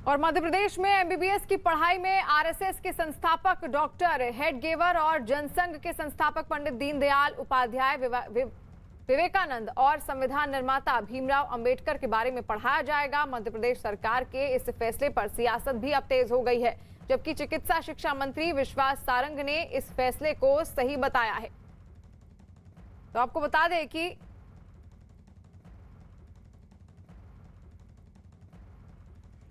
और मध्य प्रदेश में एमबीबीएस की पढ़ाई में आरएसएस के संस्थापक डॉक्टर हेडगेवर और जनसंघ के संस्थापक पंडित दीनदयाल उपाध्याय, विवेकानंद और संविधान निर्माता भीमराव अंबेडकर के बारे में पढ़ाया जाएगा। मध्य प्रदेश सरकार के इस फैसले पर सियासत भी अब तेज हो गई है, जबकि चिकित्सा शिक्षा मंत्री विश्वास सारंग ने इस फैसले को सही बताया है। तो आपको बता दें कि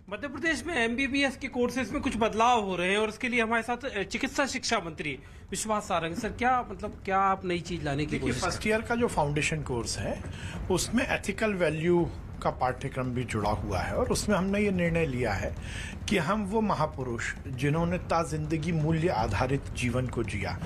मध्य प्रदेश में एमबीबीएस के कोर्सेज में कुछ बदलाव हो रहे हैं और इसके लिए हमारे साथ चिकित्सा शिक्षा मंत्री विश्वास सारंग। सर, क्या आप नई चीज लाने की कोशिश? फर्स्ट ईयर का जो फाउंडेशन कोर्स है उसमें एथिकल वैल्यू का पाठ्यक्रम भी जुड़ा हुआ है और उसमें हमने ये निर्णय लिया है कि हम वो महापुरुष जिन्होंने ताजिंदगी मूल्य आधारित जीवन को जिया,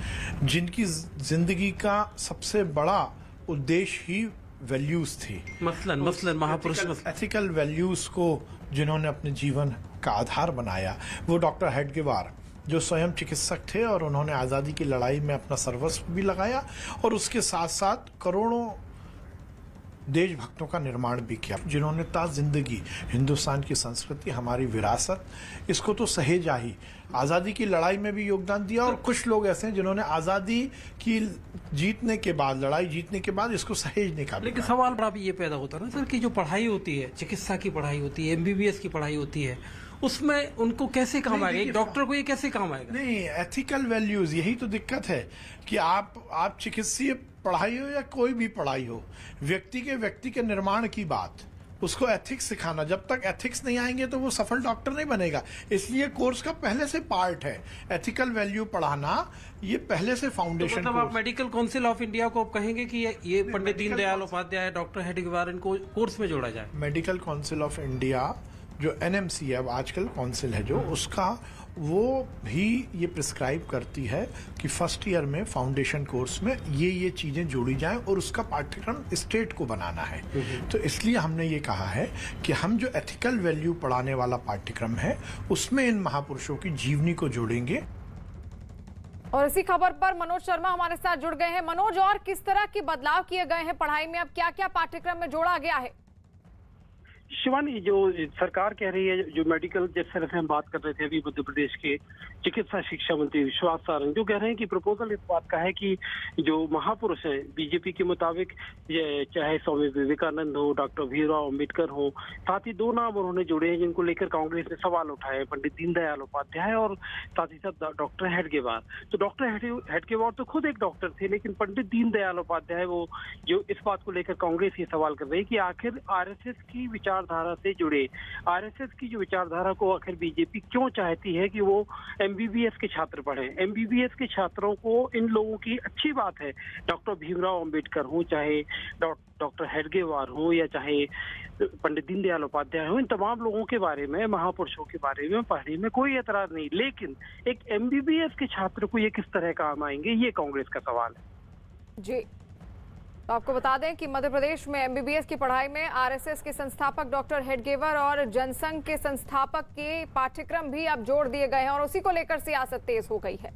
जिनकी जिंदगी का सबसे बड़ा उद्देश्य ही वैल्यूज थी, मसलन महापुरुष एथिकल वैल्यूज को जिन्होंने अपने जीवन का आधार बनाया, वो डॉक्टर हेडगेवार जो स्वयं चिकित्सक थे और उन्होंने आज़ादी की लड़ाई में अपना सर्वस्व भी लगाया और उसके साथ साथ करोड़ों देशभक्तों का निर्माण भी किया, जिन्होंने जिंदगी हिंदुस्तान की संस्कृति, हमारी विरासत, इसको तो सहेजा ही, आज़ादी की लड़ाई में भी योगदान दिया। और कुछ लोग ऐसे हैं जिन्होंने आज़ादी की जीतने के बाद, लड़ाई जीतने के बाद इसको सहेजने का। लेकिन सवाल बड़ा भी ये पैदा होता है ना सर कि जो पढ़ाई होती है, चिकित्सा की पढ़ाई होती है, एमबीबीएस की पढ़ाई होती है, उसमें उनको कैसे काम आएगा? एक डॉक्टर को ये कैसे काम आएगा? नहीं, एथिकल वैल्यूज, यही तो दिक्कत है कि आप चिकित्सीय पढ़ाई हो या कोई भी पढ़ाई हो, व्यक्ति के निर्माण की बात, उसको एथिक्स सिखाना, जब तक एथिक्स नहीं आएंगे तो वो सफल डॉक्टर नहीं बनेगा। इसलिए कोर्स का पहले से पार्ट है एथिकल वैल्यू पढ़ाना, ये पहले से फाउंडेशन। तो मतलब आप मेडिकल काउंसिल ऑफ इंडिया को आप कहेंगे कि ये पंडित दीनदयाल उपाध्याय, डॉक्टर हेडगेवार, इनको कोर्स में जोड़ा जाए? मेडिकल काउंसिल ऑफ इंडिया जो एनएमसी है, अब आजकल काउंसिल है जो, उसका वो भी ये प्रिस्क्राइब करती है कि फर्स्ट ईयर में फाउंडेशन कोर्स में ये चीजें जोड़ी जाएं और उसका पाठ्यक्रम स्टेट को बनाना है। तो इसलिए हमने ये कहा है कि हम जो एथिकल वैल्यू पढ़ाने वाला पाठ्यक्रम है उसमें इन महापुरुषों की जीवनी को जोड़ेंगे। और इसी खबर पर मनोज शर्मा हमारे साथ जुड़ गए हैं। मनोज, और किस तरह के बदलाव किए गए हैं पढ़ाई में? अब क्या क्या पाठ्यक्रम में जोड़ा गया है? शिवानी, जो सरकार कह रही है, जो मेडिकल, जैसे हम बात कर रहे थे अभी, मध्य प्रदेश के चिकित्सा शिक्षा मंत्री विश्वास सारंग जो कह रहे हैं कि प्रपोजल इस बात का है कि जो महापुरुष हैं बीजेपी के मुताबिक, चाहे स्वामी विवेकानंद हो, डॉक्टर भीमराव अंबेडकर हो, साथ ही दो नाम उन्होंने जोड़े हैं जिनको लेकर कांग्रेस ने सवाल उठाए, पंडित दीनदयाल उपाध्याय और साथ ही साथ डॉक्टर हेडगेवार। तो डॉक्टर हेडगेवार तो खुद एक डॉक्टर थे, लेकिन पंडित दीनदयाल उपाध्याय वो जो इस बात को लेकर कांग्रेस ये सवाल कर रही है कि आखिर आरएसएस की विचारधारा से जुड़े, आरएसएस की जो विचारधारा को आखिर बीजेपी क्यों चाहती है कि वो एमबीबीएस के छात्र पढ़े। एमबीबीएस के छात्रों को, इन लोगों की अच्छी बात है, डॉक्टर भीमराव अंबेडकर हो, चाहे डॉक्टर हेडगेवार हो या चाहे पंडित दीनदयाल उपाध्याय हो, इन तमाम लोगों के बारे में, महापुरुषों के बारे में पढ़ने में कोई एतराज नहीं, लेकिन एक एमबीबीएस के छात्र को ये किस तरह काम आएंगे, ये कांग्रेस का सवाल है। जी, तो आपको बता दें कि मध्य प्रदेश में एमबीबीएस की पढ़ाई में आरएसएस के संस्थापक डॉक्टर हेडगेवर और जनसंघ के संस्थापक के पाठ्यक्रम भी अब जोड़ दिए गए हैं और उसी को लेकर सियासत तेज हो गई है।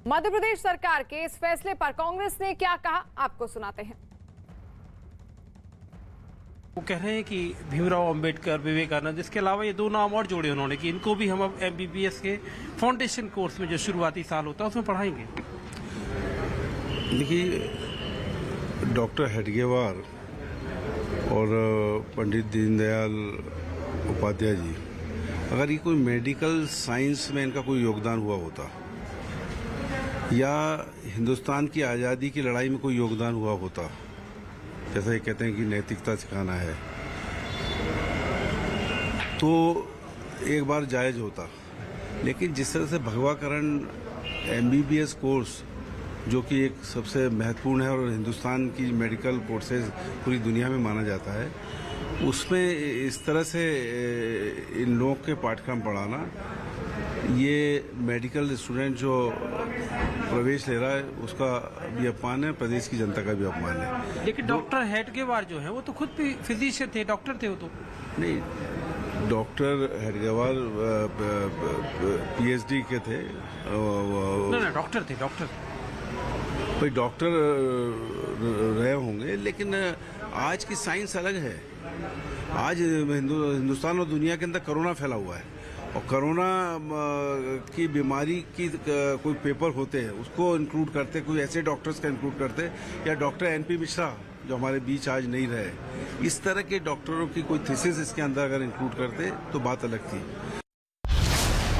मध्य प्रदेश सरकार के इस फैसले पर कांग्रेस ने क्या कहा, आपको सुनाते हैं। वो कह रहे हैं कि भीमराव अंबेडकर, विवेकानंद, इसके अलावा ये दो नाम और जोड़े उन्होंने कि इनको भी हम अब एमबीबीएस के फाउंडेशन कोर्स में जो शुरुआती साल होता है उसमें पढ़ाएंगे। देखिए, डॉक्टर हेडगेवार और पंडित दीनदयाल उपाध्याय जी, अगर ये कोई मेडिकल साइंस में इनका कोई योगदान हुआ होता या हिंदुस्तान की आज़ादी की लड़ाई में कोई योगदान हुआ होता, जैसा ये कहते हैं कि नैतिकता सिखाना है, तो एक बार जायज़ होता। लेकिन जिस तरह से भगवाकरण एमबीबीएस कोर्स, जो कि एक सबसे महत्वपूर्ण है और हिंदुस्तान की मेडिकल कोर्सेज पूरी दुनिया में माना जाता है, उसमें इस तरह से इन लोगों के पाठ्यक्रम पढ़ाना, ये मेडिकल स्टूडेंट जो प्रवेश ले रहा है उसका भी अपमान है, प्रदेश की जनता का भी अपमान है। लेकिन डॉक्टर हेडगेवार जो है वो तो खुद भी फिजिशियन थे, डॉक्टर थे वो तो। नहीं, डॉक्टर हेडगेवार पीएचडी के थे। नहीं, डॉक्टर थे, डॉक्टर भाई, डॉक्टर रहे होंगे, लेकिन आज की साइंस अलग है। आज हिंदुस्तान और दुनिया के अंदर कोरोना फैला हुआ है और कोरोना की बीमारी की कोई पेपर होते हैं उसको इंक्लूड करते, कोई ऐसे डॉक्टर्स का इंक्लूड करते, या डॉक्टर एनपी मिश्रा जो हमारे बीच आज नहीं रहे, इस तरह के डॉक्टरों की कोई थीसिस इसके अंदर अगर इंक्लूड करते तो बात अलग थी।